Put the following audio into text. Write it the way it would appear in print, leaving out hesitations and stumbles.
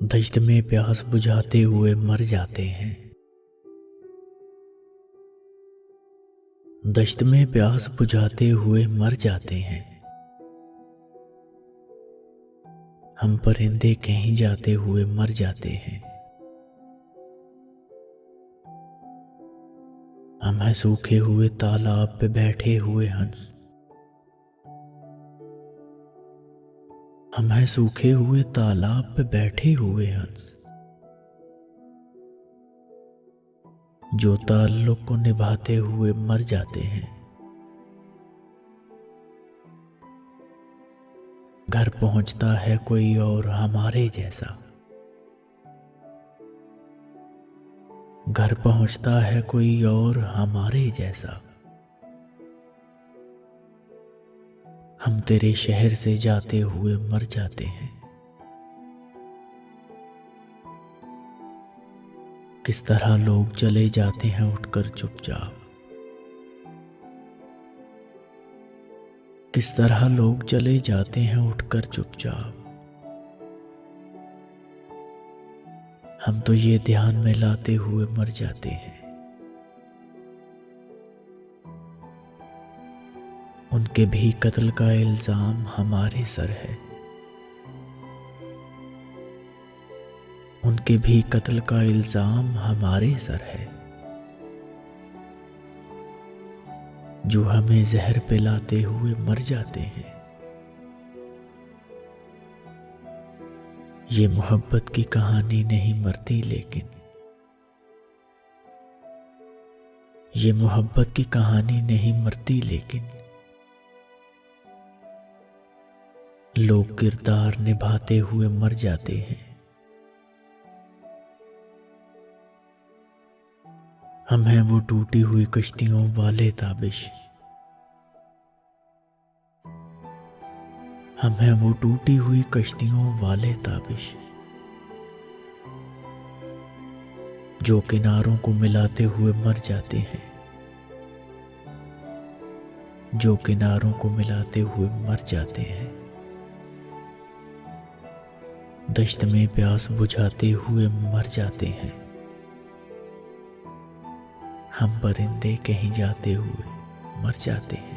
दश्त में प्यास बुझाते हुए मर जाते हैं। दश्त में प्यास बुझाते हुए मर जाते हैं। हम परिंदे कहीं जाते हुए मर जाते हैं। हम हैं सूखे हुए तालाब पे बैठे हुए हंस। हम हैं सूखे हुए तालाब पे बैठे हुए हंस, जो ताल्लुक को निभाते हुए मर जाते हैं। घर पहुंचता है कोई और हमारे जैसा। घर पहुंचता है कोई और हमारे जैसा। हम तेरे शहर से जाते हुए मर जाते हैं। किस तरह लोग चले जाते हैं उठकर चुपचाप। किस तरह लोग चले जाते हैं उठकर चुपचाप। हम तो ये ध्यान में लाते हुए मर जाते हैं। उनके भी कत्ल का इल्जाम हमारे सर है। उनके भी कत्ल का इल्जाम हमारे सर है, जो हमें जहर पिलाते हुए मर जाते हैं। ये मोहब्बत की कहानी नहीं मरती, लेकिन ये मोहब्बत की कहानी नहीं मरती, लेकिन लोग किरदार निभाते हुए मर जाते हैं। हम हैं वो टूटी हुई कश्तियों वाले ताबिश। हम हैं वो टूटी हुई कश्तियों वाले ताबिश, जो किनारों को मिलाते हुए मर जाते हैं। जो किनारों को मिलाते हुए मर जाते हैं। दश्त में प्यास बुझाते हुए मर जाते हैं। हम परिंदे कहीं जाते हुए मर जाते हैं।